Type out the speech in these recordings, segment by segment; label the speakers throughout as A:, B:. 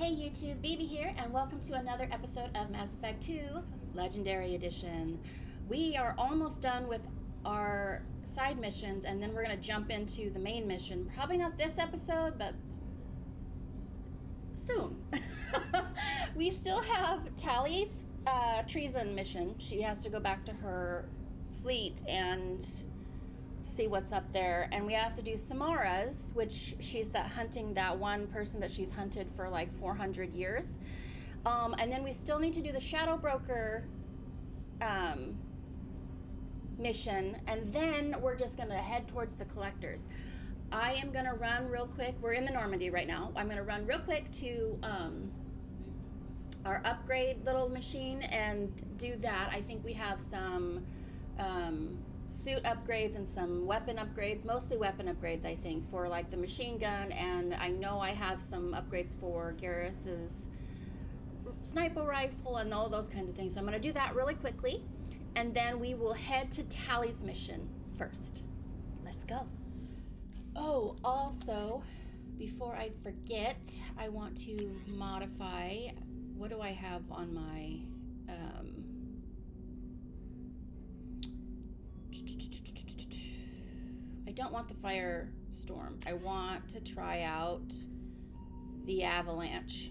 A: Hey YouTube, Bibi here, and welcome to another episode of Mass Effect 2 Legendary Edition. We are almost done with our side missions, and then we're going to jump into the main mission. Probably not this episode, but soon. We still have Tali's treason mission. She has to go back to her fleet and see what's up there, and we have to do Samara's, which she's hunting that one person that she's hunted for like 400 years, and then we still need to do the Shadow Broker mission, and then we're just gonna head towards the collectors. I am gonna run real quick. We're in the Normandy right now. I'm gonna run real quick to our upgrade little machine and do that. I think we have some suit upgrades and some weapon upgrades, mostly weapon upgrades, I think, for like the machine gun, and I know I have some upgrades for Garrus's sniper rifle and all those kinds of things. So I'm going to do that really quickly, and then we will head to Tali's mission first. Let's go. Oh, also, before I forget, I want to modify, what do I have on my I don't want the firestorm. I want to try out the avalanche.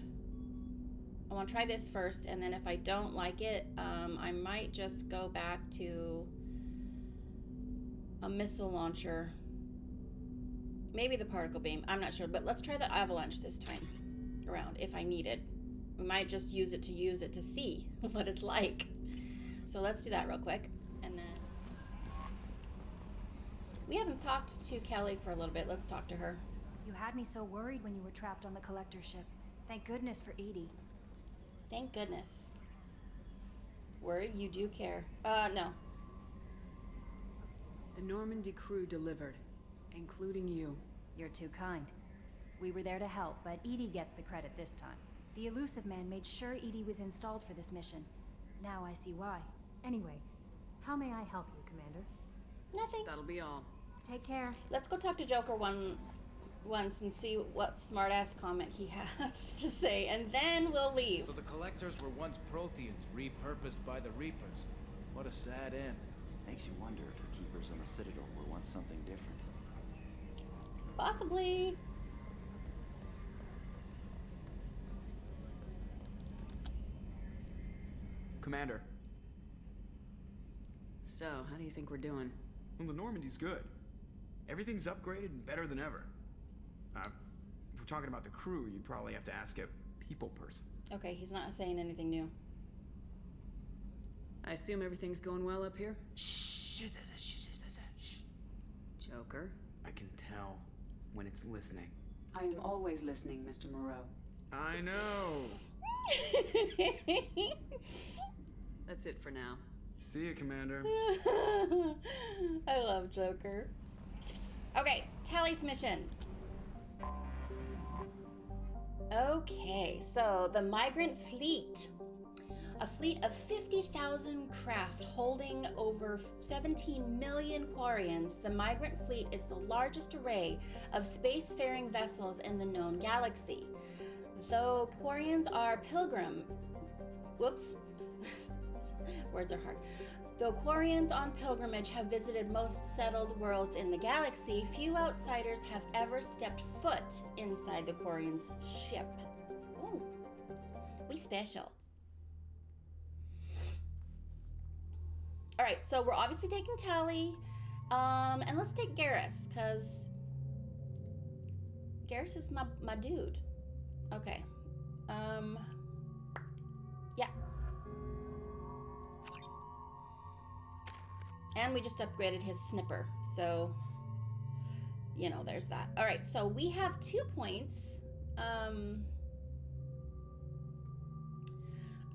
A: I want to try this first, and then if I don't like it, I might just go back to a missile launcher. Maybe the particle beam. I'm not sure, but let's try the avalanche this time around if I need it. We might just use it to see what it's like. So let's do that real quick, and then we haven't talked to Kelly for a little bit. Let's talk to her.
B: You had me so worried when you were trapped on the collector ship. Thank goodness for Edie.
A: Thank goodness. Worried? You do care. No.
C: The Normandy crew delivered, including you.
B: You're too kind. We were there to help, but Edie gets the credit this time. The Elusive Man made sure Edie was installed for this mission. Now I see why. Anyway, how may I help you, Commander?
A: Nothing.
C: That'll be all.
B: Take care.
A: Let's go talk to Joker once and see what smartass comment he has to say, and then we'll leave.
D: So the Collectors were once Protheans, repurposed by the Reapers. What a sad end.
E: Makes you wonder if the Keepers on the Citadel were once something different.
A: Possibly.
F: Commander.
C: So, how do you think we're doing?
F: Well, the Normandy's good. Everything's upgraded and better than ever. If we're talking about the crew, you'd probably have to ask a people person.
A: Okay, he's not saying anything new.
C: I assume everything's going well up here?
F: Shh.
C: Joker?
F: I can tell when it's listening.
G: I am always listening, Mr. Moreau.
F: I know.
C: That's it for now.
F: See you, Commander.
A: I love Joker. Okay, Tali's mission. Okay, so the migrant fleet. A fleet of 50,000 craft holding over 17 million Quarians, the migrant fleet is the largest array of spacefaring vessels in the known galaxy. Though Quarians are words are hard. Though Quarians on pilgrimage have visited most settled worlds in the galaxy, few outsiders have ever stepped foot inside the Quarians' ship. Oh, we special. All right, so we're obviously taking Tali, and let's take Garrus, because Garrus is my dude. Okay, yeah. And we just upgraded his snipper, so, you know, there's that. All right, so we have 2 points. I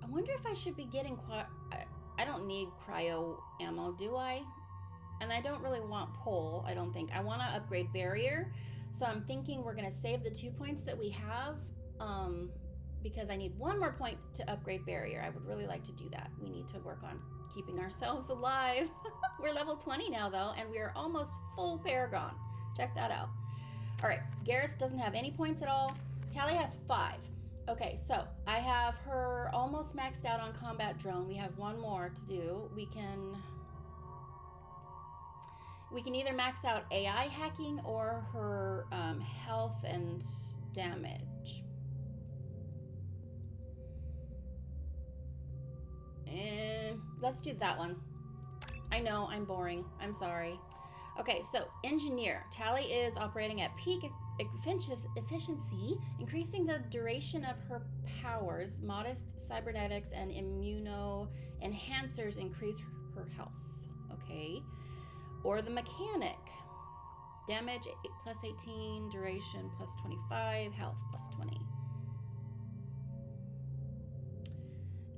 A: wonder if I should be getting... I don't need cryo ammo, do I? And I don't really want pole, I don't think. I want to upgrade barrier, so I'm thinking we're going to save the 2 points that we have, because I need 1 more point to upgrade barrier. I would really like to do that. We need to work on keeping ourselves alive. We're level 20 now, though, and we are almost full Paragon. Check that out. All right, Garrus doesn't have any points at all. Tali has 5. Okay, so I have her almost maxed out on combat drone. We have one more to do. We can either max out AI hacking or her health and damage. Let's do that one. I know, I'm boring. I'm sorry. Okay, so engineer. Tali is operating at peak efficiency, increasing the duration of her powers. Modest cybernetics and immuno enhancers increase her health. Okay. Or the mechanic. Damage plus 18, duration plus 25, health plus 20.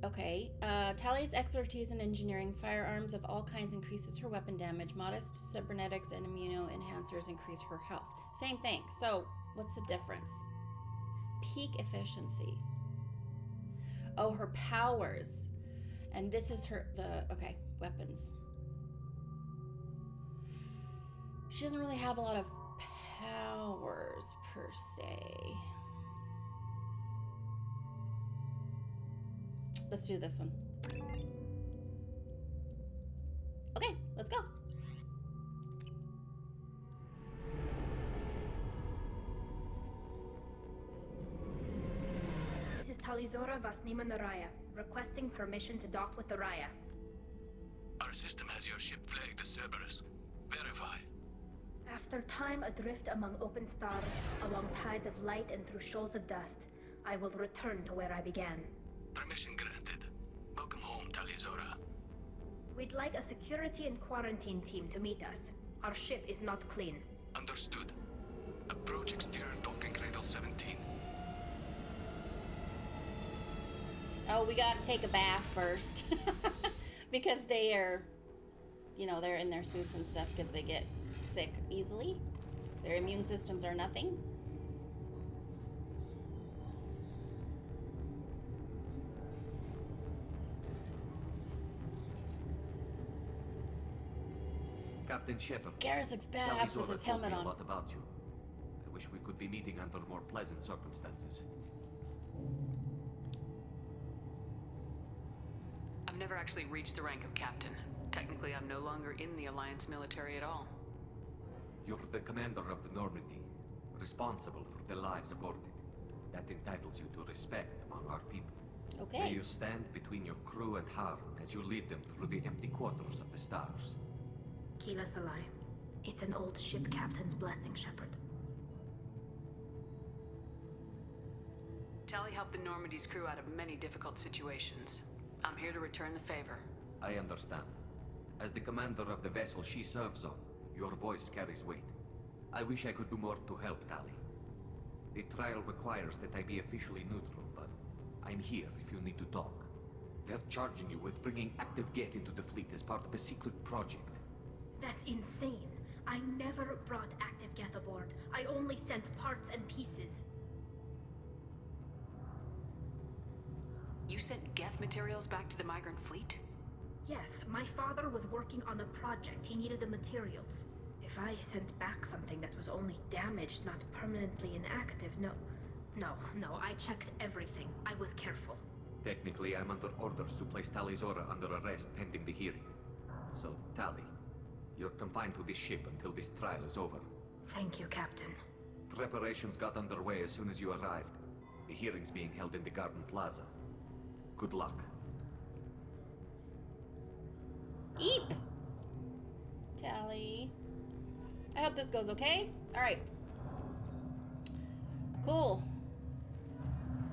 A: Okay, Tali's expertise in engineering firearms of all kinds increases her weapon damage. Modest cybernetics and immuno enhancers increase her health. Same thing. So, what's the difference? Peak efficiency. Oh, her powers. And this is okay, weapons. She doesn't really have a lot of powers, per se. Let's do this one. Okay, let's go.
H: This is Talizora Vasnima Naraya, requesting permission to dock with the Raya.
I: Our system has your ship flagged as Cerberus. Verify.
H: After time adrift among open stars, along tides of light and through shoals of dust, I will return to where I began.
I: Permission granted. Welcome home, Talizora.
H: We'd like a security and quarantine team to meet us. Our ship is not clean.
I: Understood. Approach exterior docking cradle 17.
A: Oh, we gotta take a bath first. Because they are, they're in their suits and stuff because they get sick easily. Their immune systems are nothing.
J: Captain Shepard.
A: Garrus looks badass with his helmet on.
J: A lot about you. I wish we could be meeting under more pleasant circumstances.
C: I've never actually reached the rank of captain. Technically, I'm no longer in the Alliance military at all.
J: You're the commander of the Normandy, responsible for the lives aborted. That entitles you to respect among our people.
A: Okay.
J: May you stand between your crew and harm as you lead them through the empty quarters of the stars.
H: Kila Salai. It's an old ship captain's blessing, Shepard.
C: Tali helped the Normandy's crew out of many difficult situations. I'm here to return the favor.
J: I understand. As the commander of the vessel she serves on, your voice carries weight. I wish I could do more to help, Tali. The trial requires that I be officially neutral, but I'm here if you need to talk. They're charging you with bringing active Geth into the fleet as part of a secret project.
H: That's insane. I never brought active Geth aboard. I only sent parts and pieces.
C: You sent Geth materials back to the migrant fleet?
H: Yes, my father was working on a project. He needed the materials. If I sent back something that was only damaged, not permanently inactive, no, I checked everything. I was careful.
J: Technically, I'm under orders to place Talizora under arrest pending the hearing. So, Tali, you're confined to this ship until this trial is over.
H: Thank you, Captain.
J: Preparations got underway as soon as you arrived. The hearing's being held in the Garden Plaza. Good luck.
A: Eep! Tali. I hope this goes okay. Alright. Cool.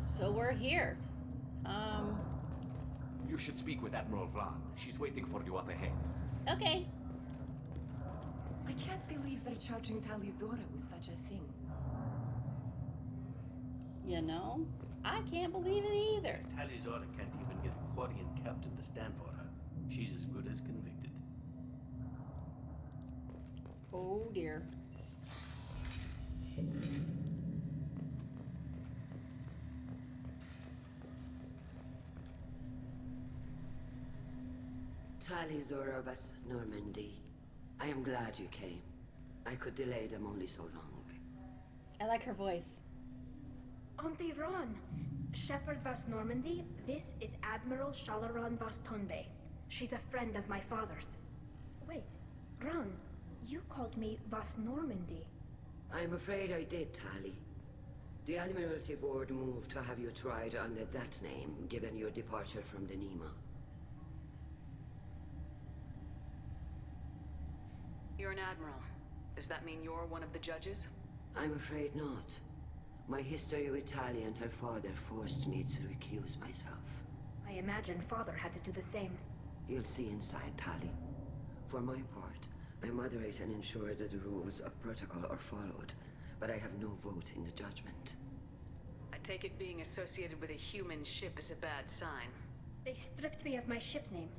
A: So we're here.
J: You should speak with Admiral Rand. She's waiting for you up ahead.
A: Okay.
K: I can't believe they're charging Talizora with such a thing.
A: I can't believe it either.
L: Talizora can't even get a Quarian captain to stand for her. She's as good as convicted.
A: Oh dear.
M: Talizora of us, Normandy. I am glad you came. I could delay them only so long.
A: I like her voice.
H: Auntie Ron, Shepherd Vas Normandy, this is Admiral Shalaran Vas Tonbe. She's a friend of my father's. Wait, Ron, you called me Vas Normandy.
M: I'm afraid I did, Tali. The Admiralty Board moved to have you tried under that name, given your departure from the Nima.
C: You're an admiral. Does that mean you're one of the judges?
M: I'm afraid not. My history with Tali and her father forced me to recuse myself.
H: I imagine father had to do the same.
M: You'll see inside, Tali. For my part, I moderate and ensure that the rules of protocol are followed, but I have no vote in the judgment.
C: I take it being associated with a human ship is a bad sign.
H: They stripped me of my ship name.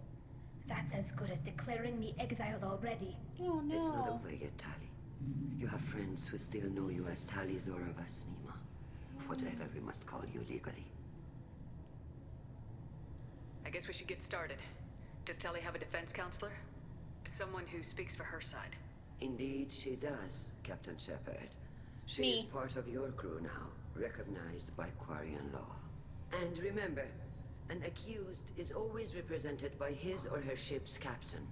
H: That's as good as declaring me exiled already.
A: Oh no.
M: It's not over yet, Tali. You have friends who still know you as Tali Zora Vas Nima. Whatever we must call you legally.
C: I guess we should get started. Does Tali have a defense counselor? Someone who speaks for her side.
M: Indeed, she does, Captain Shepard. She
A: Me.
M: is part of your crew now, recognized by Quarian law. And remember, an accused is always represented by his or her ship's captain.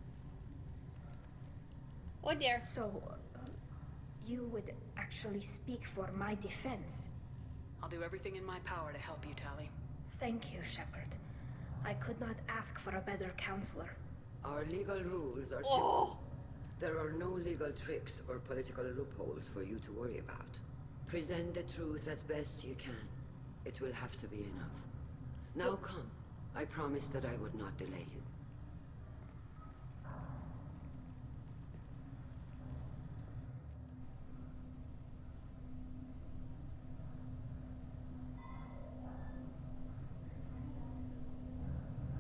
A: Oh dear.
H: So, you would actually speak for my defense?
C: I'll do everything in my power to help you, Tali.
H: Thank you, Shepard. I could not ask for a better counselor.
M: Our legal rules are
A: Oh.
M: simple. There are no legal tricks or political loopholes for you to worry about. Present the truth as best you can. It will have to be enough. Now come. I promised that I would not delay you.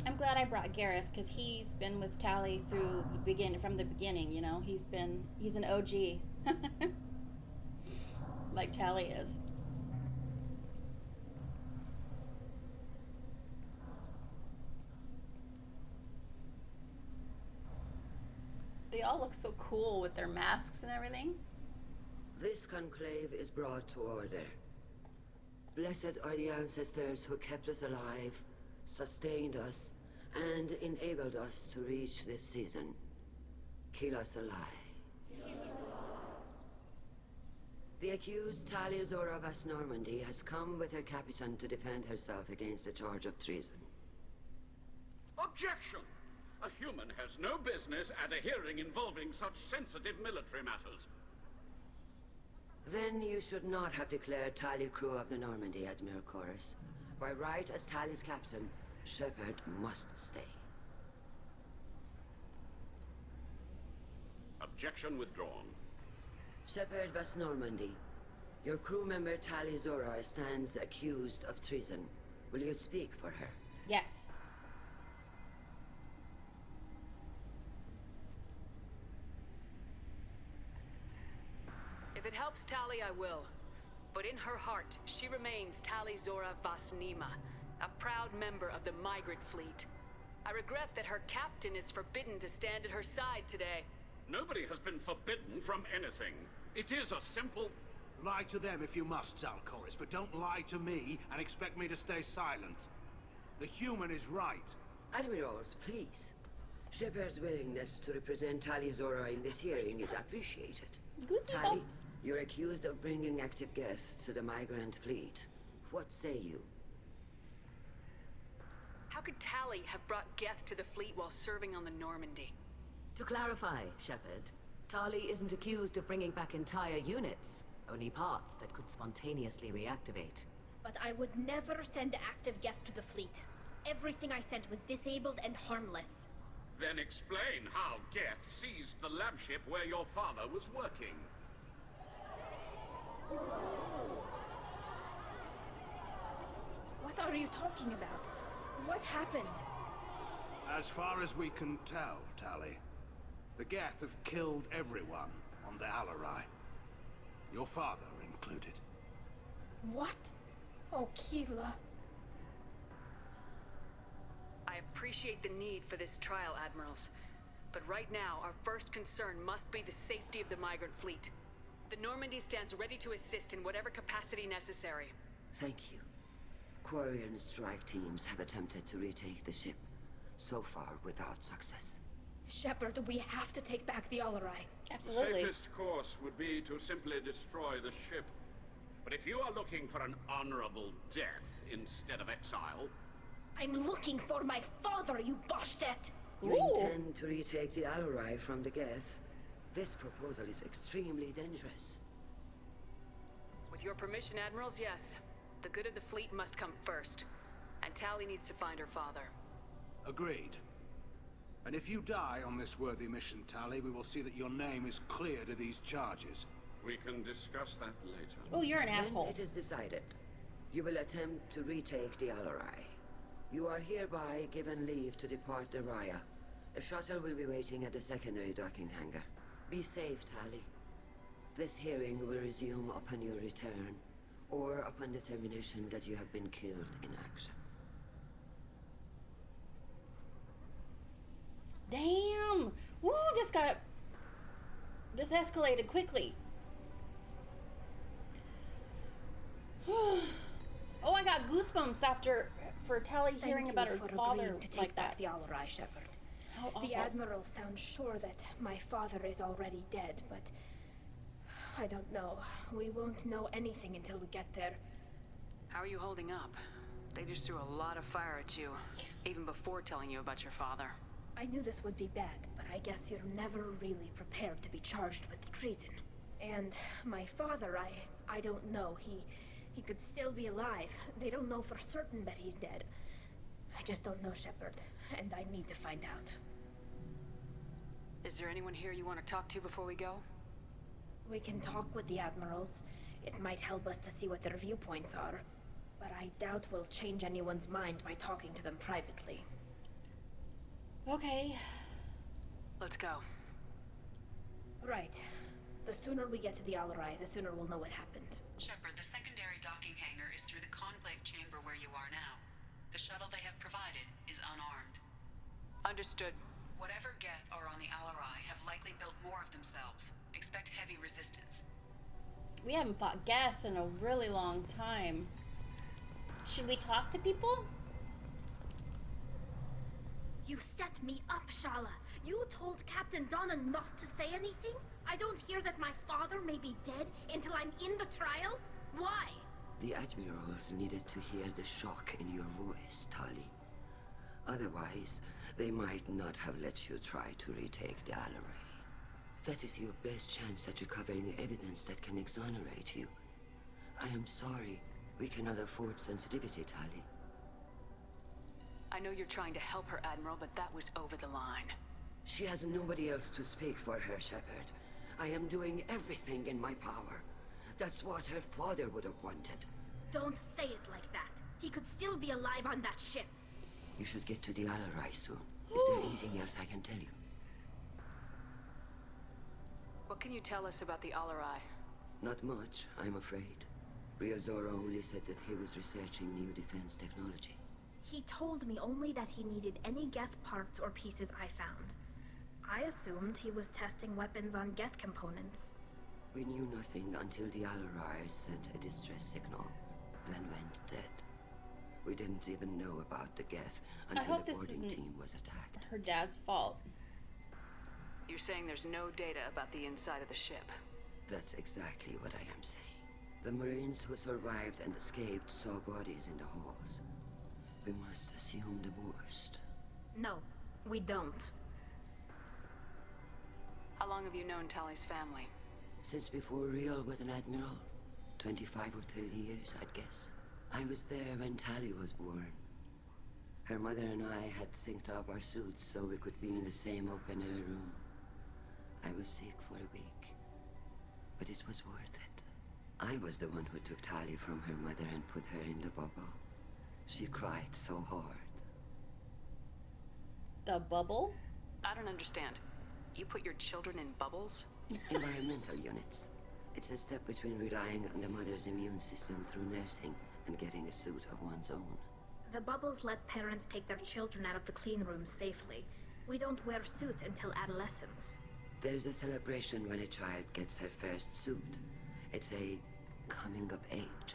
A: I'm glad I brought Garrus because he's been with Tali through the from the beginning. You know, he's an OG, like Tali is. They all look so cool with their masks and everything.
M: This conclave is brought to order. Blessed are the ancestors who kept us alive, sustained us, and enabled us to reach this season. Kill us alive. The accused Tali Zora Vas Normandy has come with her captain to defend herself against a charge of treason.
N: Objection! A human has no business at a hearing involving such sensitive military matters.
M: Then you should not have declared Tali crew of the Normandy, Admiral Chorus. By right as Tali's captain, Shepard must stay.
N: Objection withdrawn.
M: Shepard Vas Normandy, your crew member Tali Zora stands accused of treason. Will you speak for her?
A: Yes.
C: If it helps Tali, I will. But in her heart, she remains Tali Zora Vas Nima, a proud member of the migrant fleet. I regret that her captain is forbidden to stand at her side today.
N: Nobody has been forbidden from anything. It is a simple...
L: Lie to them if you must, Zalcoris, but don't lie to me and expect me to stay silent. The human is right.
M: Admirals, please. Shepard's willingness to represent Tali Zora in this hearing is appreciated. Tali, you're accused of bringing active guests to the migrant fleet. What say you?
C: How could Tali have brought Geth to the fleet while serving on the Normandy?
O: To clarify, Shepard, Tali isn't accused of bringing back entire units, only parts that could spontaneously reactivate.
H: But I would never send active Geth to the fleet. Everything I sent was disabled and harmless.
N: Then explain how Geth seized the lab ship where your father was working.
H: What are you talking about? What happened?
L: As far as we can tell, Tali, the Geth have killed everyone on the Alarei. Your father included.
H: What? Oh, Keela.
C: I appreciate the need for this trial, Admirals. But right now, our first concern must be the safety of the migrant fleet. The Normandy stands ready to assist in whatever capacity necessary.
M: Thank you. Quarry and strike teams have attempted to retake the ship, so far without success.
H: Shepard, we have to take back the Alarei.
N: The safest course would be to simply destroy the ship. But if you are looking for an honorable death instead of exile...
H: I'm looking for my father, you Boshtet!
M: You intend to retake the Alarei from the Geth? This proposal is extremely dangerous.
C: With your permission, Admirals, yes. The good of the fleet must come first. And Tali needs to find her father.
L: Agreed. And if you die on this worthy mission, Tali, we will see that your name is cleared of these charges.
N: We can discuss that later.
A: Oh, you're an
M: Then
A: asshole.
M: it is decided. You will attempt to retake the Alarei. You are hereby given leave to depart the Raya. The shuttle will be waiting at the secondary docking hangar. Be safe, Tali. This hearing will resume upon your return, or upon determination that you have been killed in action.
A: Damn! Woo, this escalated quickly. Oh, I got goosebumps for Tali hearing about her father
H: to take
A: like
H: back
A: that.
H: the Alarei, Shepard.
A: How awful.
H: The Admirals sound sure that my father is already dead, but I don't know. We won't know anything until we get there.
C: How are you holding up? They just threw a lot of fire at you, even before telling you about your father.
H: I knew this would be bad, but I guess you're never really prepared to be charged with treason. And my father, I don't know. He could still be alive. They don't know for certain that he's dead. I just don't know, Shepard, and I need to find out.
C: Is there anyone here you want to talk to before we go?
H: We can talk with the Admirals. It might help us to see what their viewpoints are. But I doubt we'll change anyone's mind by talking to them privately.
A: Okay.
C: Let's go.
H: Right. The sooner we get to the Alarei, the sooner we'll know what happened.
P: Shepard, the secondary docking hangar is through the conclave chamber where you are now. The shuttle they have provided is unarmed.
C: Understood.
P: Whatever Geth are on the Alarei have likely built more of themselves. Expect heavy resistance.
A: We haven't fought Geth in a really long time. Should we talk to people?
H: You set me up, Shala. You told Captain Donna not to say anything? I don't hear that my father may be dead until I'm in the trial? Why?
M: The Admirals needed to hear the shock in your voice, Tali. Otherwise, they might not have let you try to retake the Alarei. That is your best chance at recovering evidence that can exonerate you. I am sorry. We cannot afford sensitivity, Tali.
C: I know you're trying to help her, Admiral, but that was over the line.
M: She has nobody else to speak for her, Shepard. I am doing everything in my power. That's what her father would have wanted.
H: Don't say it like that. He could still be alive on that ship.
M: You should get to the Alarei soon. Is there anything else I can tell you?
C: What can you tell us about the Alarei?
M: Not much, I'm afraid. Real Zora only said that he was researching new defense technology.
H: He told me only that he needed any Geth parts or pieces I found. I assumed he was testing weapons on Geth components.
M: We knew nothing until the Alarei sent a distress signal, then went dead. We didn't even know about the Geth until the boarding team was attacked.
A: Her dad's fault.
C: You're saying there's no data about the inside of the ship?
M: That's exactly what I am saying. The Marines who survived and escaped saw bodies in the halls. We must assume the worst.
H: No, we don't.
C: How long have you known Tali's family?
M: Since before Real was an admiral. 25 or 30 years, I'd guess. I was there when Tali was born. Her mother and I had synced up our suits so we could be in the same open-air room. I was sick for a week, but it was worth it. I was the one who took Tali from her mother and put her in the bubble. She cried so hard.
A: The bubble?
C: I don't understand. You put your children in bubbles?
M: Environmental units. It's a step between relying on the mother's immune system through nursing and getting a suit of one's own.
H: The bubbles let parents take their children out of the clean rooms safely. We don't wear suits until adolescence.
M: There's a celebration when a child gets her first suit. It's a coming of age.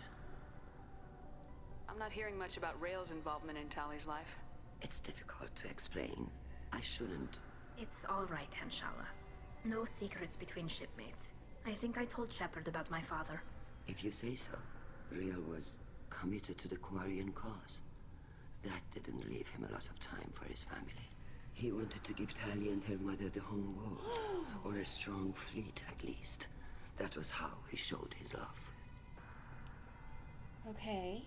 C: I'm I'm not hearing much about Rail's involvement in Tali's life.
M: It's difficult to explain. I shouldn't.
H: It's all right, Anshala. No secrets between shipmates. I think I told Shepard about my father.
M: If you say so. Rail was committed to the Quarian cause. That didn't leave him a lot of time for his family. He wanted to give Tali and her mother the home world, or a strong fleet at least. That was how he showed his love.
A: Okay.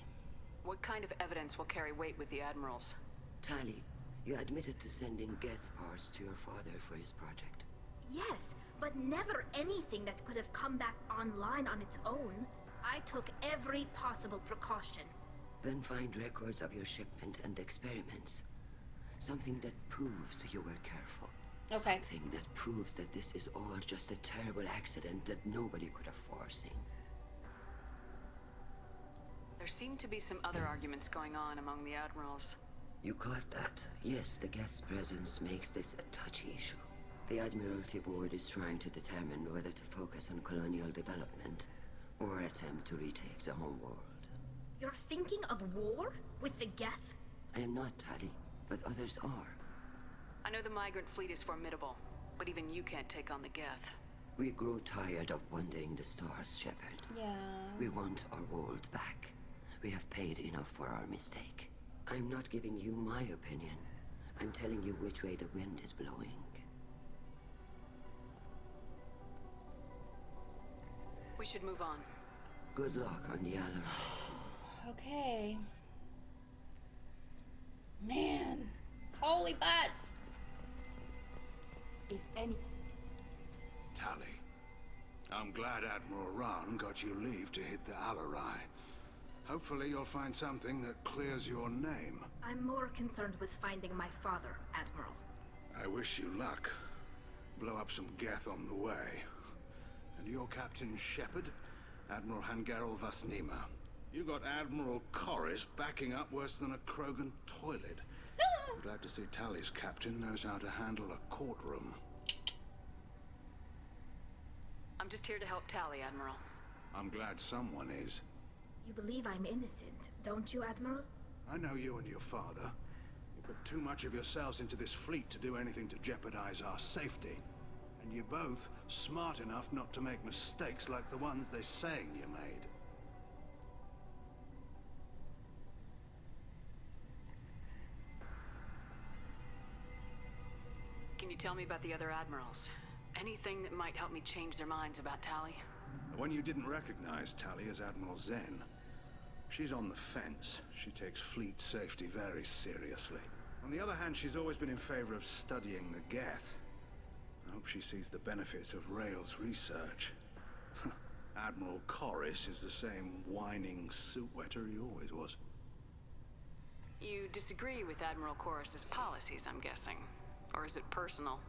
C: What kind of evidence will carry weight with the Admirals?
M: Tali, you admitted to sending Geth parts to your father for his project.
H: Yes, but never anything that could have come back online on its own. I took every possible precaution.
M: Then find records of your shipment and experiments. Something that proves you were careful.
A: Okay.
M: Something that proves that this is all just a terrible accident that nobody could have foreseen.
C: There seem to be some other arguments going on among the Admirals.
M: You caught that? Yes, the Geth's presence makes this a touchy issue. The Admiralty Board is trying to determine whether to focus on colonial development or attempt to retake the home world.
H: You're thinking of war? With the Geth?
M: I am not, Tali, but others are.
C: I know the migrant fleet is formidable, but even you can't take on the Geth.
M: We grow tired of wandering the stars, Shepard.
A: Yeah.
M: We want our world back. We have paid enough for our mistake. I'm not giving you my opinion. I'm telling you which way the wind is blowing.
C: We should move on.
M: Good luck on the Alarei.
A: Okay. Man. Holy butts!
K: If any...
L: Tali, I'm glad Admiral Rahn got you leave to hit the Alarei. Hopefully you'll find something that clears your name.
H: I'm more concerned with finding my father, Admiral.
L: I wish you luck. Blow up some Geth on the way. And your Captain Shepard, Admiral Hangarel Vasnima. You got Admiral Corris backing up worse than a Krogan toilet. I'm glad to see Tali's captain knows how to handle a courtroom.
C: I'm just here to help Tali, Admiral.
L: I'm glad someone is.
H: You believe I'm innocent, don't you, Admiral?
L: I know you and your father. You put too much of yourselves into this fleet to do anything to jeopardize our safety. And you're both smart enough not to make mistakes like the ones they're saying you made.
C: Can you tell me about the other Admirals? Anything that might help me change their minds about Tali?
L: The one you didn't recognize, Tali, is Admiral Zen. She's on the fence. She takes fleet safety very seriously. On the other hand, she's always been in favor of studying the Geth. I hope she sees the benefits of Rail's research. Admiral Corris is the same whining suit-wetter he always was.
C: You disagree with Admiral Corris's policies, I'm guessing. Or is it personal?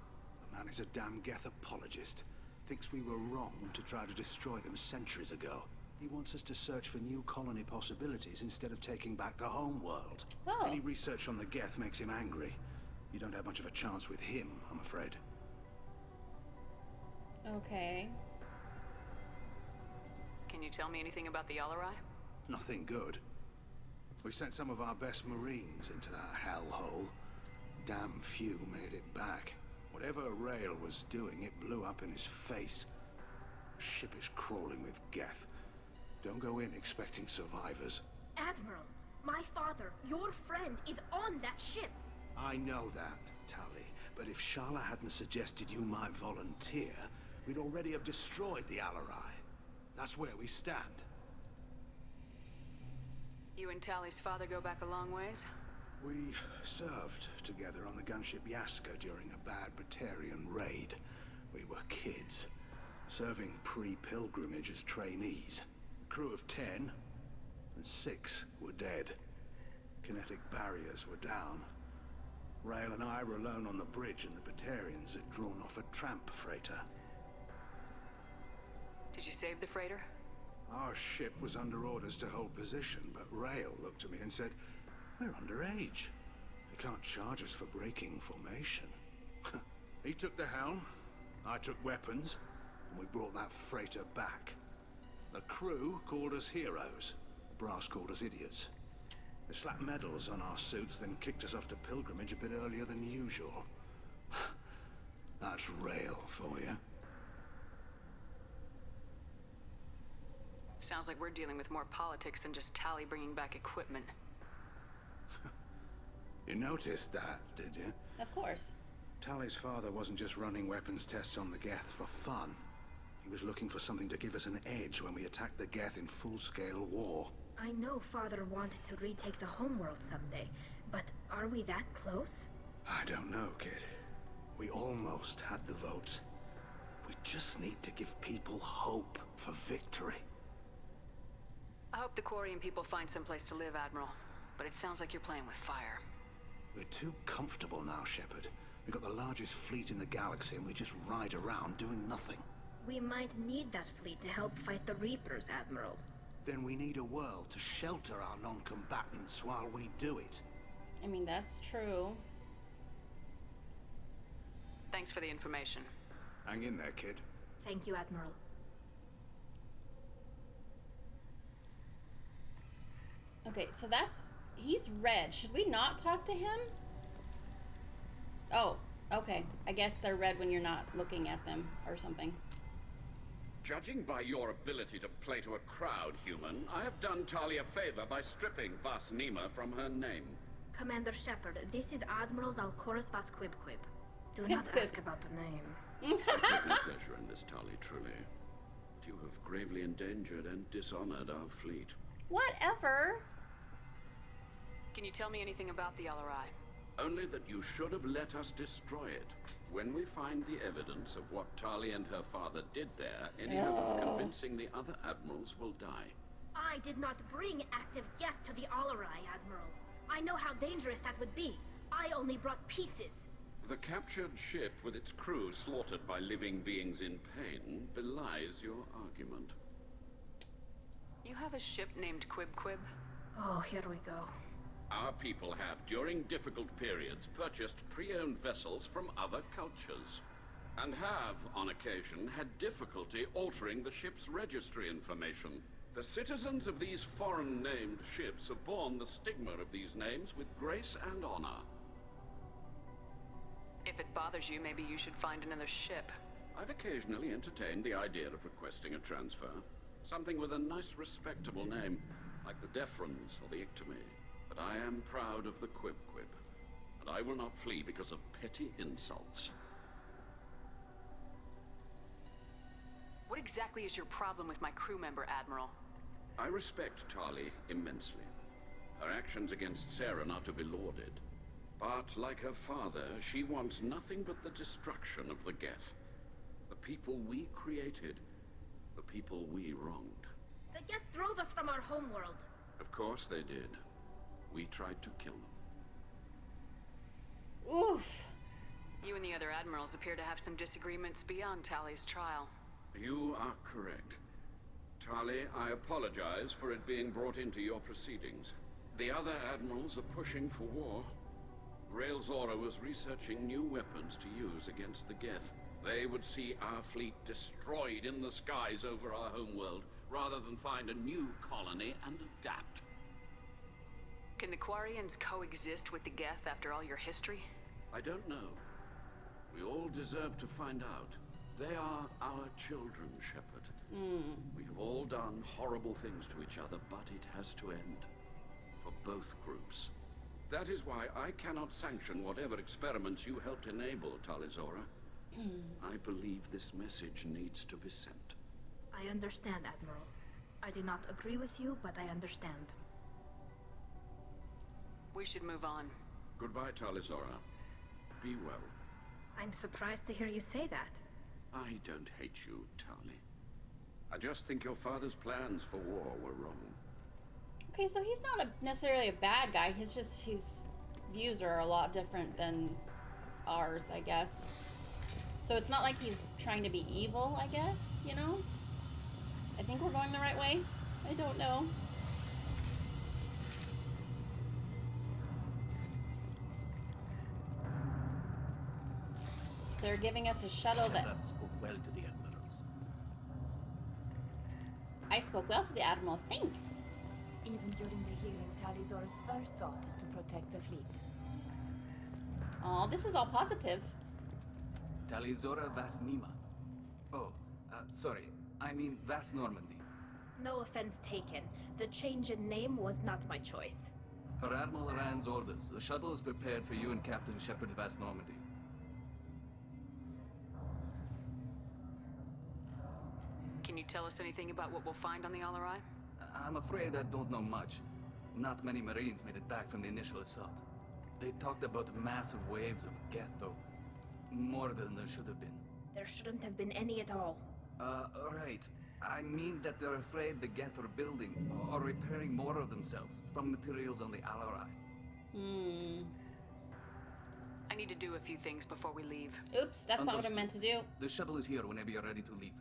L: The man is a damn Geth apologist. Thinks we were wrong to try to destroy them centuries ago. He wants us to search for new colony possibilities instead of taking back the home world.
A: Oh.
L: Any research on the Geth makes him angry. You don't have much of a chance with him, I'm afraid.
A: Okay.
C: Can you tell me anything about the Alarei?
L: Nothing good. We sent some of our best Marines into that hellhole. Damn few made it back. Whatever Rail was doing, it blew up in his face. The ship is crawling with Geth. Don't go in expecting survivors.
H: Admiral, my father, your friend, is on that ship.
L: I know that, Tali. But if Shala hadn't suggested you might volunteer, we'd already have destroyed the Alarei. That's where we stand.
C: You and Tali's father go back a long ways?
L: We served together on the gunship Yaska during a bad Batarian raid. We were kids, serving pre-pilgrimage as trainees. Crew of 10, and 6 were dead. Kinetic barriers were down. Rail and I were alone on the bridge, and the Batarians had drawn off a tramp freighter.
C: Did you save the freighter?
L: Our ship was under orders to hold position, but Rail looked at me and said, "We're underage. They can't charge us for breaking formation." He took the helm, I took weapons, and we brought that freighter back. The crew called us heroes. The brass called us idiots. They slapped medals on our suits, then kicked us off to pilgrimage a bit earlier than usual. That's rail for you.
C: Sounds like we're dealing with more politics than just Tali bringing back equipment.
L: You noticed that, did you?
A: Of course.
L: Tali's father wasn't just running weapons tests on the Geth for fun. He was looking for something to give us an edge when we attacked the Geth in full-scale war.
H: I know Father wanted to retake the homeworld someday, but are we that close?
L: I don't know, kid. We almost had the votes. We just need to give people hope for victory.
C: I hope the Quarian people find someplace to live, Admiral. But it sounds like you're playing with fire.
L: We're too comfortable now, Shepard. We've got the largest fleet in the galaxy and we just ride around doing nothing.
H: We might need that fleet to help fight the Reapers, Admiral.
L: Then we need a world to shelter our non-combatants while we do it.
A: I mean, that's true.
C: Thanks for the information.
L: Hang in there, kid.
H: Thank you, Admiral.
A: Okay, so he's red. Should we not talk to him? Oh, okay. I guess they're red when you're not looking at them or something.
N: Judging by your ability to play to a crowd, human, I have done Tali a favor by stripping Vas Nima from her name.
H: Commander Shepard, this is Admiral Zalcoris Vas Quib. Do not ask about the name.
N: I take no pleasure in this, Tali, truly. But you have gravely endangered and dishonored our fleet.
A: Whatever.
C: Can you tell me anything about the Alarei?
N: Only that you should have let us destroy it. When we find the evidence of what Tali and her father did there, any hope of convincing the other admirals will die.
H: I did not bring active Geth to the Alarei, Admiral. I know how dangerous that would be. I only brought pieces.
N: The captured ship with its crew slaughtered by living beings in pain belies your argument.
C: You have a ship named Quib?
H: Oh, here we go.
N: Our people have, during difficult periods, purchased pre-owned vessels from other cultures, and have, on occasion, had difficulty altering the ship's registry information. The citizens of these foreign-named ships have borne the stigma of these names with grace and honor.
C: If it bothers you, maybe you should find another ship.
N: I've occasionally entertained the idea of requesting a transfer. Something with a nice, respectable name, like the Defrons or the Ictomy. But I am proud of the Quib, and I will not flee because of petty insults.
C: What exactly is your problem with my crew member, Admiral?
N: I respect Tali immensely. Her actions against Saren are to be lauded. But, like her father, she wants nothing but the destruction of the Geth. The people we created, the people we wronged.
H: The Geth drove us from our homeworld.
N: Of course they did. We tried to kill them.
A: Oof.
C: You and the other admirals appear to have some disagreements beyond Tali's trial.
N: You are correct. Tali, I apologize for it being brought into your proceedings. The other admirals are pushing for war. Rael Zora was researching new weapons to use against the Geth. They would see our fleet destroyed in the skies over our homeworld, rather than find a new colony and adapt.
C: Can the Quarians coexist with the Geth after all your history?
N: I don't know. We all deserve to find out. They are our children, Shepard. We have all done horrible things to each other, but it has to end. For both groups. That is why I cannot sanction whatever experiments you helped enable, Tali Zora. I believe this message needs to be sent.
H: I understand, Admiral. I do not agree with you, but I understand.
C: We should move on.
N: Goodbye, Tali Zora. Be well.
H: I'm surprised to hear you say that.
N: I don't hate you, Tali. I just think your father's plans for war were wrong.
A: Okay, so he's not necessarily a bad guy. He's just, his views are a lot different than ours, I guess. So it's not like he's trying to be evil, I guess, you know? I think we're going the right way. I don't know. They're giving us a shuttle that...
D: spoke well to the Admirals.
A: I spoke well to the Admirals, thanks.
K: Even during the hearing, Tali Zora's first thought is to protect the fleet.
A: Oh, this is all positive.
Q: Tali Zora Vas Nima. Oh, sorry. I mean Vas Normandy.
H: No offense taken. The change in name was not my choice.
Q: Per Admiral Rand's orders, the shuttle is prepared for you and Captain Shepard Vas Normandy.
C: Can you tell us anything about what we'll find on the Alarei?
Q: I'm afraid I don't know much. Not many Marines made it back from the initial assault. They talked about massive waves of Geth, though. More than there should have been.
H: There shouldn't have been any at all.
Q: Right. I mean that they're afraid the Geth are building or repairing more of themselves from materials on the Alarei.
C: I need to do a few things before we leave.
A: Oops, that's not what I meant to do.
Q: The shuttle is here whenever you're ready to leave.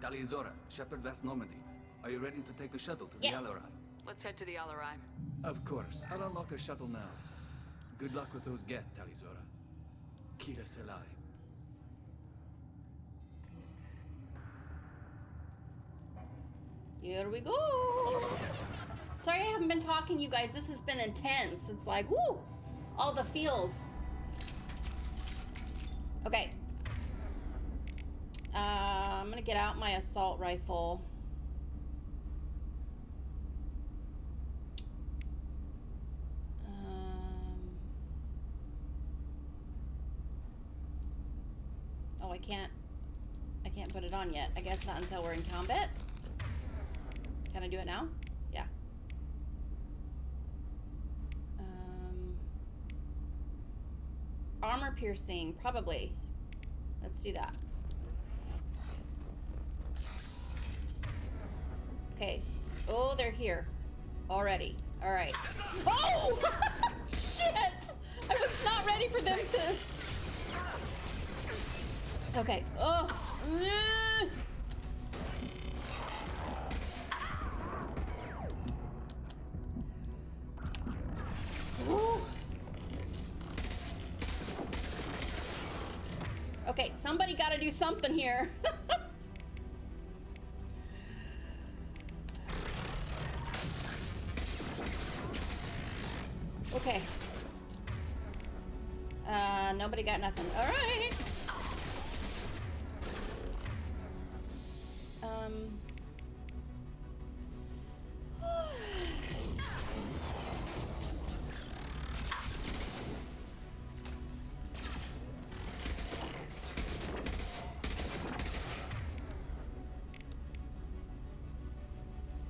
Q: Tali Zora, Shepard Vas Normandy. Are you ready to take the shuttle to the Alarei?
C: Let's head to the Alarei.
Q: Of course. I'll unlock the shuttle now. Good luck with those Geth, Tali Zora. Kila Selai.
A: Here we go. Sorry I haven't been talking, you guys. This has been intense. It's like, woo, all the feels. Okay. I'm gonna get out my assault rifle. Oh, I can't put it on yet. I guess not until we're in combat. Can I do it now? Yeah. Armor piercing, probably. Let's do that. Okay. Oh, they're here already. All right. Oh! Shit! I was not ready for them to... Okay. Oh. Ooh. Okay, somebody got to do something here. Okay. Nobody got nothing. All right.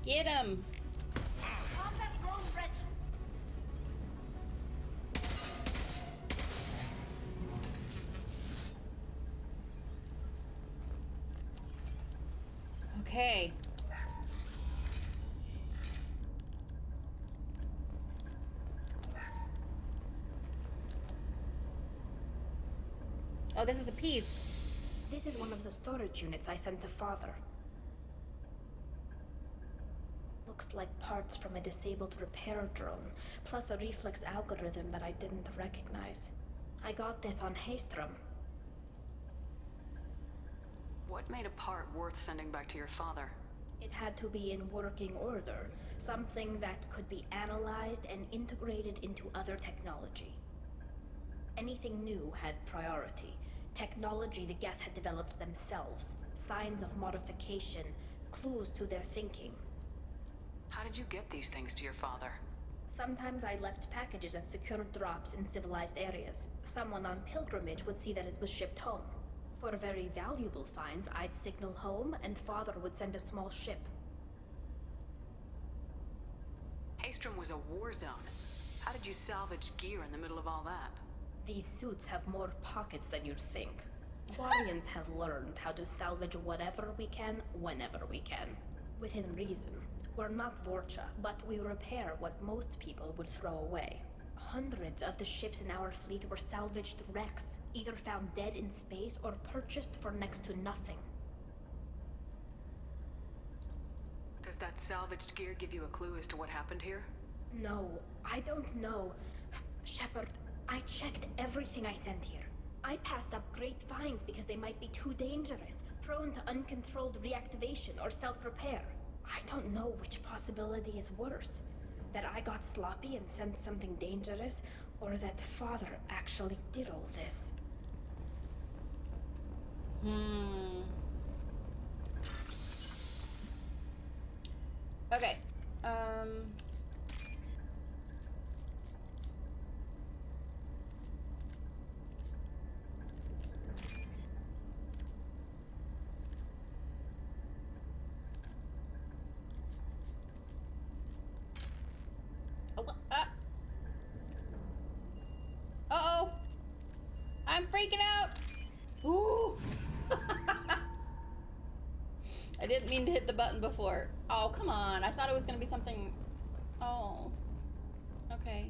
A: Get him.
H: Combat drone ready.
A: Okay. Oh, this is a piece.
H: This is one of the storage units I sent to Father. Looks like parts from a disabled repair drone, plus a reflex algorithm that I didn't recognize. I got this on Haystrom.
C: What made a part worth sending back to your father?
H: It had to be in working order, something that could be analyzed and integrated into other technology. Anything new had priority. Technology the Geth had developed themselves, signs of modification, clues to their thinking.
C: How did you get these things to your father?
H: Sometimes I left packages at secure drops in civilized areas. Someone on pilgrimage would see that it was shipped home. For very valuable finds, I'd signal home, and Father would send a small ship.
C: Haystrom was a war zone. How did you salvage gear in the middle of all that?
H: These suits have more pockets than you'd think. Quarians have learned how to salvage whatever we can, whenever we can. Within reason. We're not Vorcha, but we repair what most people would throw away. Hundreds of the ships in our fleet were salvaged wrecks, either found dead in space or purchased for next to nothing.
C: Does that salvaged gear give you a clue as to what happened here?
H: No, I don't know. Shepard, I checked everything I sent here. I passed up great finds because they might be too dangerous, prone to uncontrolled reactivation or self-repair. I don't know which possibility is worse. That I got sloppy and sent something dangerous, or that Father actually did all this.
A: Okay. Uh-oh. I'm freaking out. Ooh. I didn't mean to hit the button before. Oh, come on. I thought it was going to be something... Oh. Okay.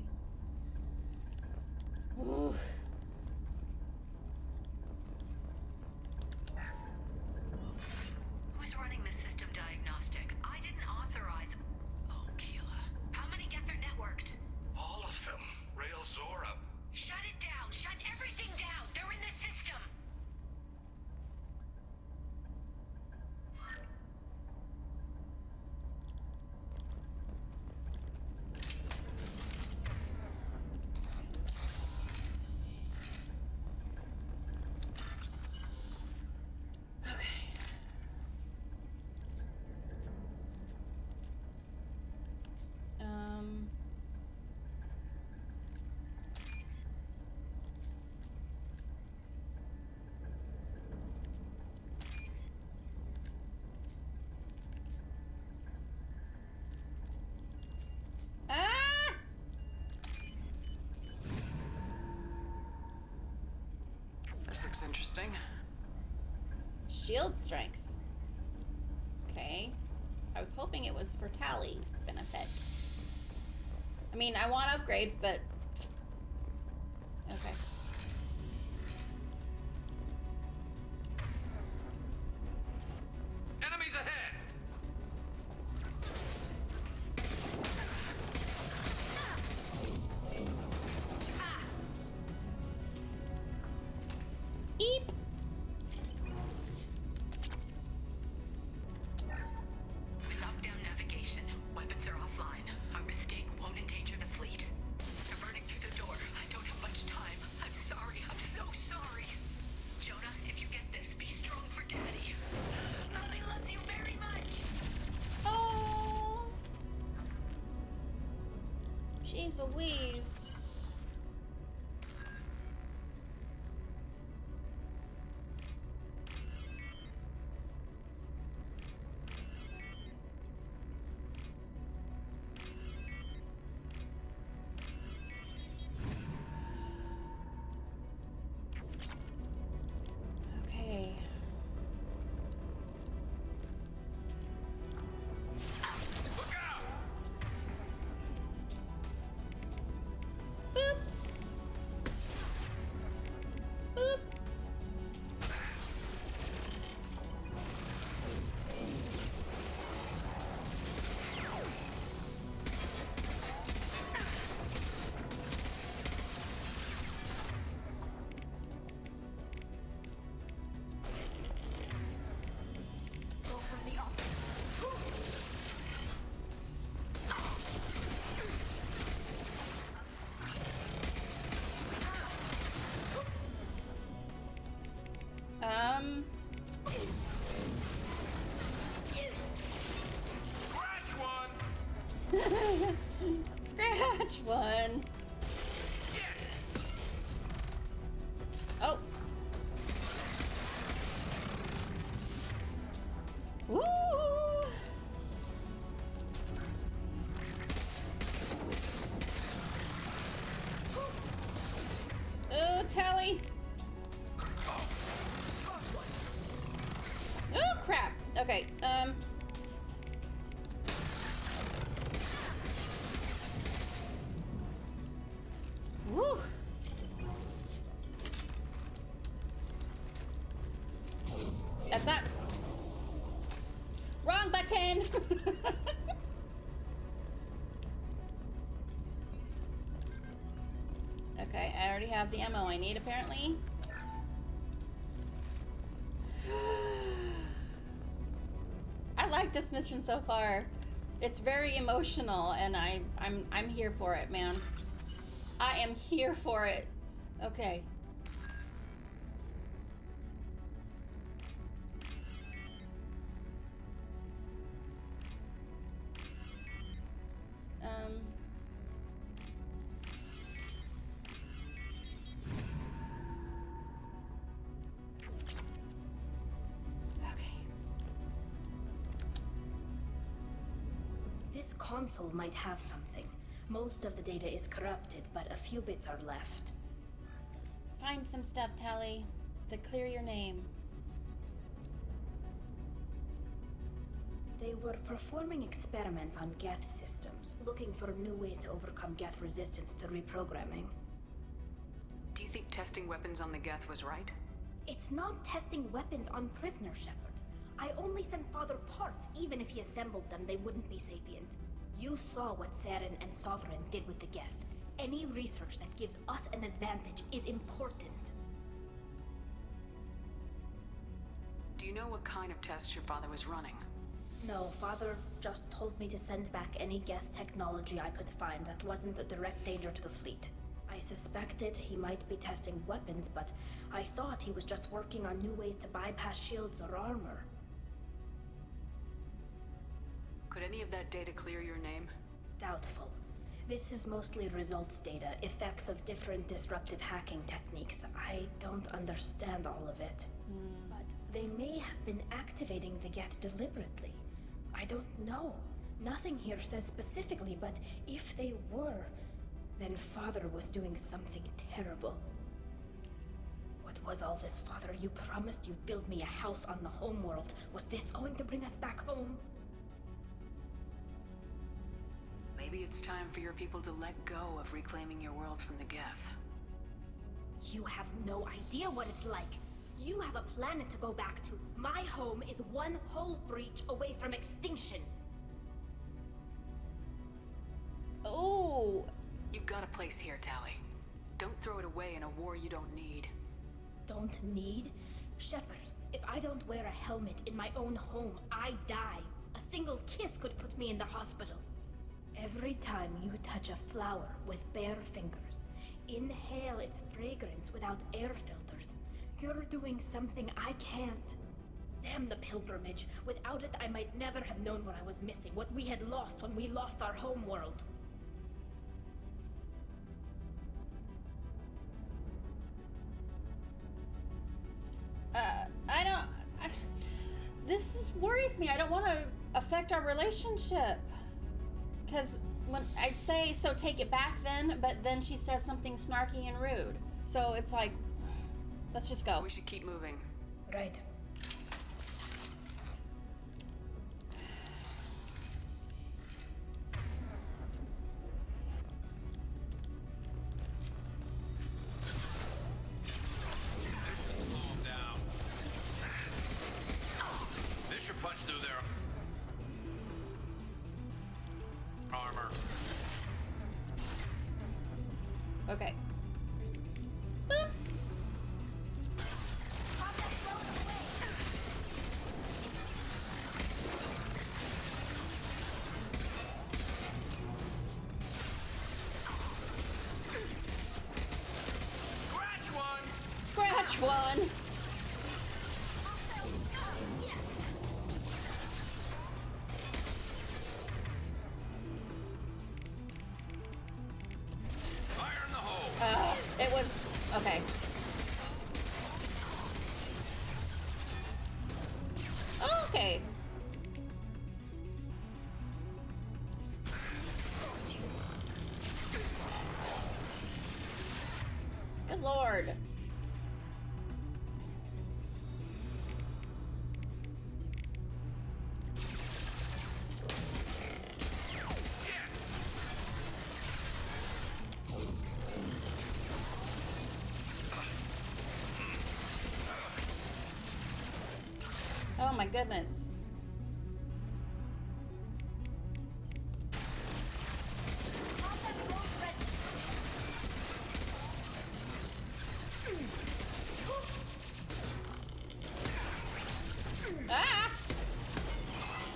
A: Ooh.
P: Who's running the system diagnostic? I didn't authorize... Oh, Keela. How many get their networked?
I: All of them. Rail Zora.
P: Shut it down! Shut everything down! They're in the system! This looks interesting.
A: Shield strength. Okay. I was hoping it was for Tali's benefit. I mean, I want upgrades, but... Okay.
I: Enemies ahead!
A: Eep!
P: We locked down navigation. Weapons are offline. Our mistake won't endanger the fleet. They're burning through the door. I don't have much time. I'm sorry. I'm so sorry. Jonah, if you get this, be strong for Daddy. Mommy loves you very much.
A: Oh! Jeez Louise. Okay.
I: Look out!
A: Boop. Boop.
H: Go for the op.
I: Scratch one!
A: Scratch one. Oh. Woo! Oh, Tali. Oh, crap. Okay, Woo! That's not... Wrong button! Okay, I already have the ammo I need, apparently. I like like this mission so far. It's very emotional, and I'm here for it, man. I am here for it. Okay.
H: This console might have something. Most of the data is corrupted, but a few bits are left.
A: Find some stuff, Tali, to clear your name.
H: They were performing experiments on Geth systems, looking for new ways to overcome Geth resistance to reprogramming.
C: Do you think testing weapons on the Geth was right?
H: It's not testing weapons on prisoners, Shepard. I only sent Father parts. Even if he assembled them, they wouldn't be sapient. You saw what Saren and Sovereign did with the Geth. Any research that gives us an advantage is important.
C: Do you know what kind of tests your father was running?
H: No, Father just told me to send back any Geth technology I could find that wasn't a direct danger to the fleet. I suspected he might be testing weapons, but I thought he was just working on new ways to bypass shields or armor.
C: Could any of that data clear your name?
H: Doubtful. This is mostly results data, effects of different disruptive hacking techniques. I don't understand all of it. But they may have been activating the Geth deliberately. I don't know. Nothing here says specifically, but if they were, then Father was doing something terrible. What was all this, Father? You promised you'd build me a house on the homeworld. Was this going to bring us back home?
C: Maybe it's time for your people to let go of reclaiming your world from the Geth.
H: You have no idea what it's like. You have a planet to go back to. My home is one hull breach away from extinction.
A: Oh.
C: You've got a place here, Tali. Don't throw it away in a war you don't need.
H: Don't need? Shepard, if I don't wear a helmet in my own home, I die. A single kiss could put me in the hospital. Every time you touch a flower with bare fingers, inhale its fragrance without air filters, you're doing something I can't. Damn the pilgrimage. Without it, I might never have known what I was missing, what we had lost when we lost our home world.
A: This worries me. I don't want to affect our relationship. Because when I'd say, so take it back then, but then she says something snarky and rude. So it's like, let's just go.
C: We should keep moving.
H: Right.
A: Okay. Scratch one. It was okay. Oh, okay. Good Lord. Oh my goodness. Ah!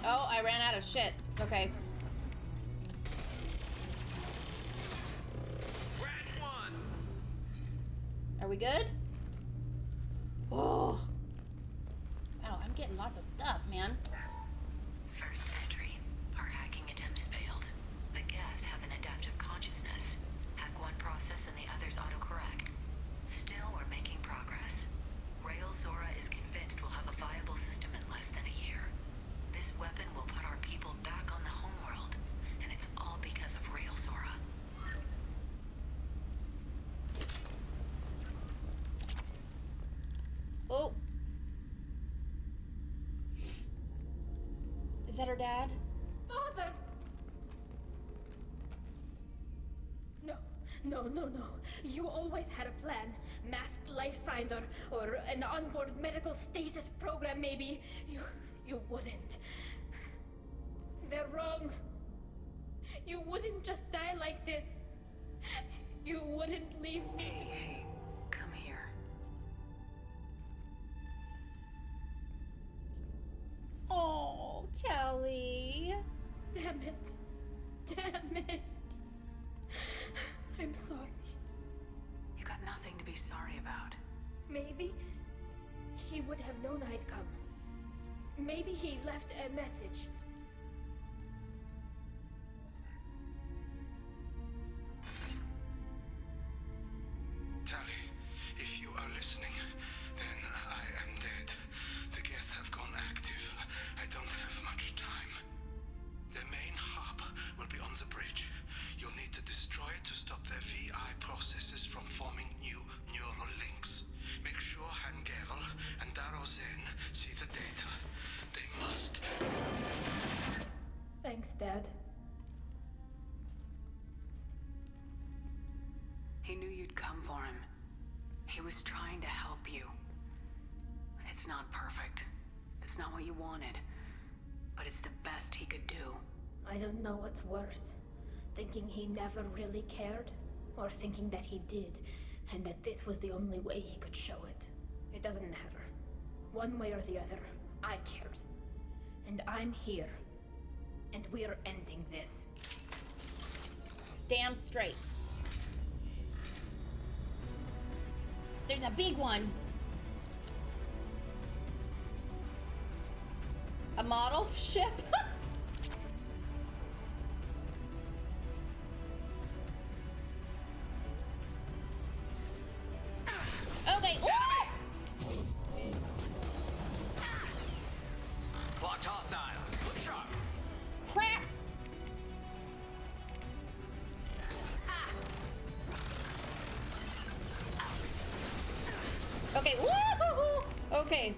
A: Oh, out of shit. Okay. Are we good? Oh. Wow, I'm getting lots of stuff, man.
P: First entry. Our hacking attempts failed. The Geth have an adaptive consciousness. Hack one process and the others autocorrect. Still, we're making progress. Rail Zora is convinced we'll have a viable system in less than a year. This weapon will put our people back on the homeworld, and it's all because of Rail Zora.
A: Oh. Is that her dad?
H: Father! No, no, no, no. You always had a plan. Masked life signs or an onboard medical stasis program, maybe. You wouldn't. They're wrong. You wouldn't just die like this. You wouldn't leave me.
P: Hey, come here.
A: Oh, Tali.
H: Damn it. Damn it. I'm sorry.
P: You got nothing to be sorry about.
H: Maybe he would have known I'd come. Maybe he left a message.
L: Tali, if you are listening, then I am dead. The Geth have gone active. I don't have much time. The main hub will be on the bridge. You'll need to destroy it to stop their VI processes from forming new neural links. Make sure Hangerl and Darozen see the data. They must.
H: Thanks, Dad.
P: He knew you'd come for him. He was trying to help you. It's not perfect. It's not what you wanted. But it's the best he could do.
H: I don't know what's worse. Thinking he never really cared, or thinking that he did, and that this was the only way he could show it. It doesn't matter. One way or the other, I cared. And I'm here. And we're ending this.
A: Damn straight. There's a big one. A model ship? Okay. Ooh!
R: Clocked hostile. Look sharp.
A: Crap. Okay. Woo-hoo-hoo. Okay.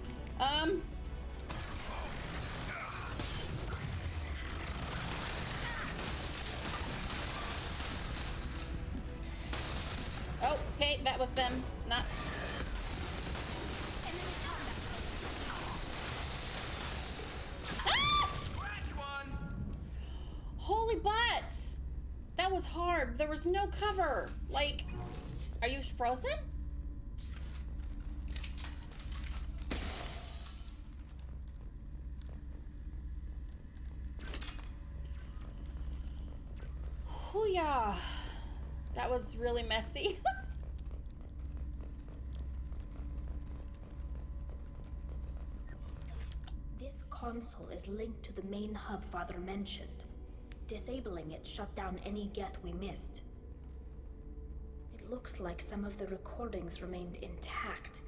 A: Oh, okay, that was them. Not. Ah! Holy butts! That was hard. There was no cover. Like, are you frozen? Hoo-yah. That was really messy.
H: This console is linked to the main hub Father mentioned. Disabling it shut down any Geth we missed. It looks like some of the recordings remained intact.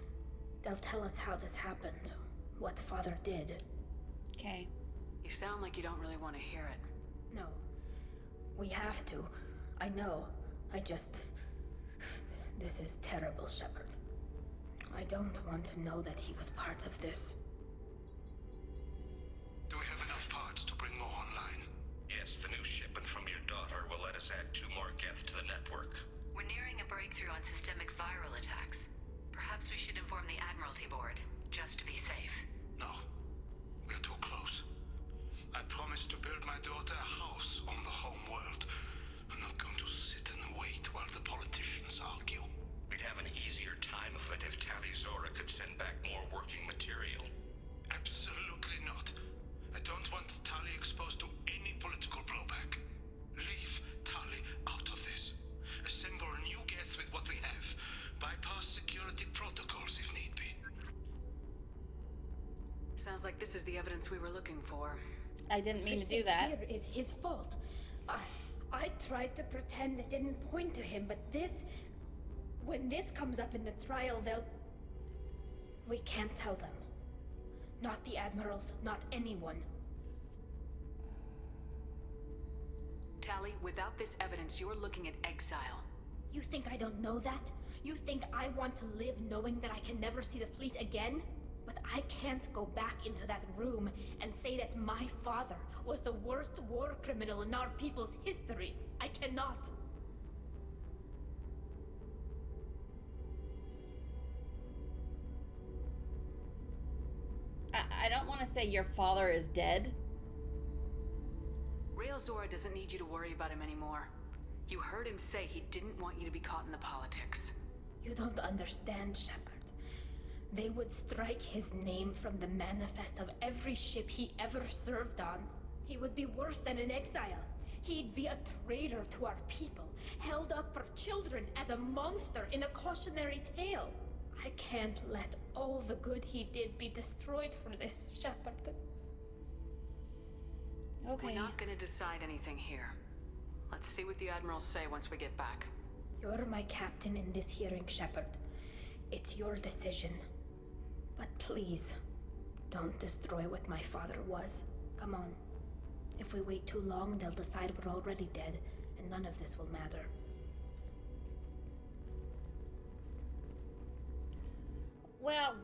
H: They'll tell us how this happened, what Father did.
A: Okay.
P: You sound like you don't really want to hear it.
H: No. We have to. I know. I just... This is terrible, Shepard. I don't want to know that he was part of this.
L: Do we have enough parts to bring more online?
I: Yes, the new shipment from your daughter will let us add 2 more Geth to the network.
P: We're nearing a breakthrough on systemic viral attacks. Perhaps we should inform the Admiralty Board, just to be safe.
L: No. We're too close. I promised to build my daughter a house on the home world. I'm not going to sit and wait while the politicians argue.
I: We'd have an easier time of it if Tali Zora could send back more working material.
L: Absolutely not. I don't want Tali exposed to
C: Sounds like this is the evidence we were looking for.
A: I didn't mean to do that.
H: Here is his fault. I tried to pretend it didn't point to him, but when this comes up in the trial, we can't tell them. Not the Admirals, not anyone.
C: Tali, without this evidence, you're looking at exile.
H: You think I don't know that? You think I want to live knowing that I can never see the fleet again? But I can't go back into that room and say that my father was the worst war criminal in our people's history. I cannot.
A: I don't want to say your father is dead.
C: Rael Zora doesn't need you to worry about him anymore. You heard him say he didn't want you to be caught in the politics.
H: You don't understand, Shepard. They would strike his name from the manifest of every ship he ever served on. He would be worse than an exile. He'd be a traitor to our people, held up for children as a monster in a cautionary tale. I can't let all the good he did be destroyed for this, Shepard.
A: Okay.
C: We're not gonna decide anything here. Let's see what the Admirals say once we get back.
H: You're my captain in this hearing, Shepard. It's your decision. But please, don't destroy what my father was. Come on. If we wait too long, they'll decide we're already dead, and none of this will matter.
A: Well...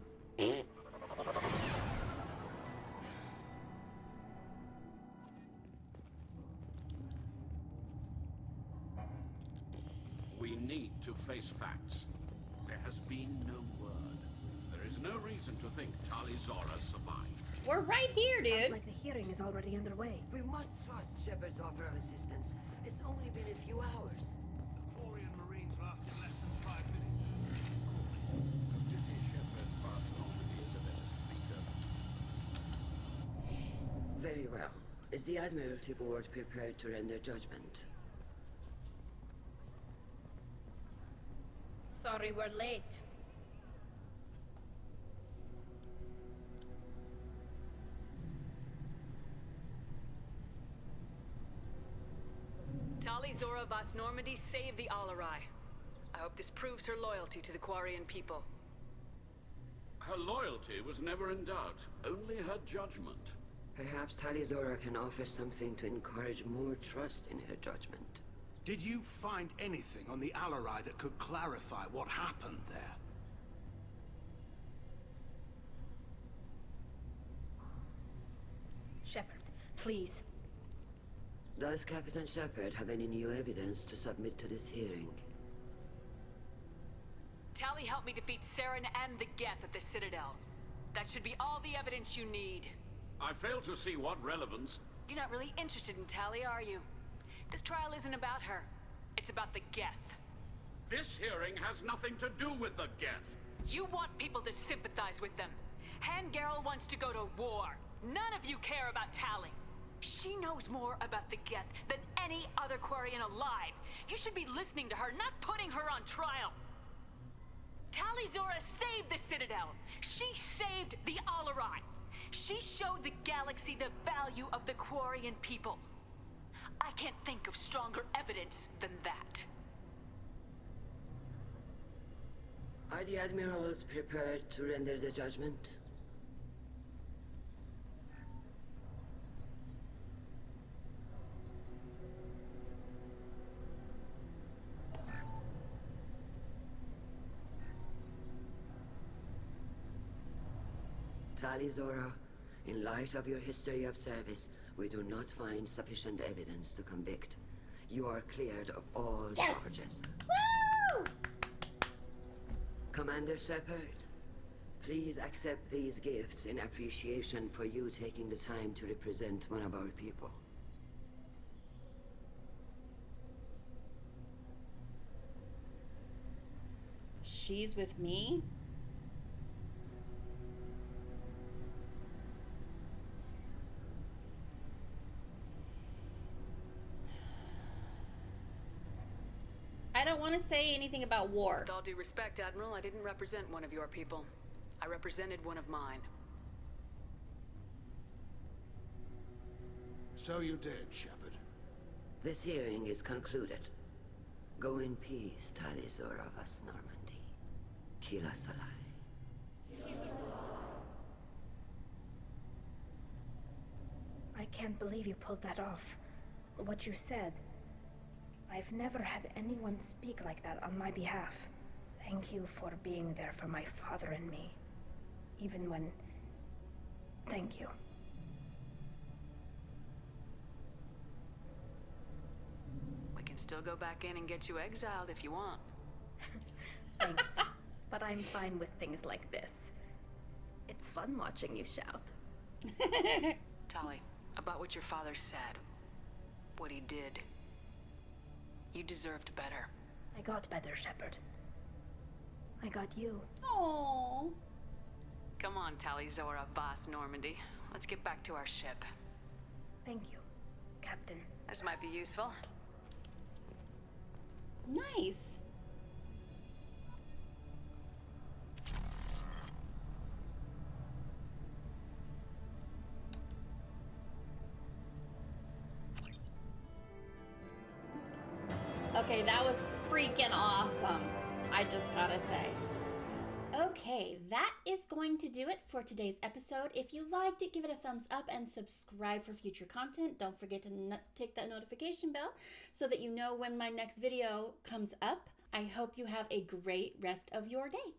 N: We need to face facts. There has been no word. There is no reason to think Tali Zora survived.
A: We're right here, dude.
H: Sounds like the hearing is already underway.
M: We must trust Shepard's offer of assistance. It's only been a few hours.
L: Quarian Marines lasted less than 5 minutes.
N: Pity Shepard passed on to be a better speaker.
M: Very well. Is the Admiralty Board prepared to render judgment?
H: Sorry we're late.
C: Tali Zora Vas Normandy saved the Alarei. I hope this proves her loyalty to the Quarian people.
N: Her loyalty was never in doubt, only her judgment.
M: Perhaps Tali Zora can offer something to encourage more trust in her judgment.
L: Did you find anything on the Alarei that could clarify what happened there?
H: Shepard, please.
M: Does Captain Shepard have any new evidence to submit to this hearing?
C: Tali helped me defeat Saren and the Geth at the Citadel. That should be all the evidence you need.
N: I fail to see what relevance...
C: You're not really interested in Tali, are you? This trial isn't about her. It's about the Geth.
N: This hearing has nothing to do with the Geth.
C: You want people to sympathize with them. Hangarel wants to go to war. None of you care about Tali. She knows more about the Geth than any other Quarian alive. You should be listening to her, not putting her on trial. Tali Zora saved the Citadel. She saved the Alarei. She showed the galaxy the value of the Quarian people. I can't think of stronger evidence than that.
M: Are the Admirals prepared to render the judgment? Tali Zora, in light of your history of service, we do not find sufficient evidence to convict. You are cleared of all charges.
A: Woo!
M: Commander Shepard, please accept these gifts in appreciation for you taking the time to represent one of our people.
A: She's with me? I don't want to say anything about war.
C: With all due respect, Admiral, I didn't represent one of your people. I represented one of mine.
L: So you did, Shepard.
M: This hearing is concluded. Go in peace, Tali Zora Vas Normandy. Kila Salai.
H: I can't believe you pulled that off. What you said. I've never had anyone speak like that on my behalf. Thank you for being there for my father and me. Even when... Thank you.
C: We can still go back in and get you exiled if you want.
H: Thanks. But I'm fine with things like this. It's fun watching you shout.
C: Tali, about what your father said. What he did. You deserved better.
H: I got better, Shepard. I got you.
A: Aww.
C: Come on, Tali Zora Vas Normandy. Let's get back to our ship.
H: Thank you, Captain.
C: This might be useful.
A: Nice. Okay, that was freaking awesome. I just gotta say. Okay, that is going to do it for today's episode. If you liked it, give it a thumbs up and subscribe for future content. Don't forget to tick that notification bell so that you know when my next video comes up. I hope you have a great rest of your day.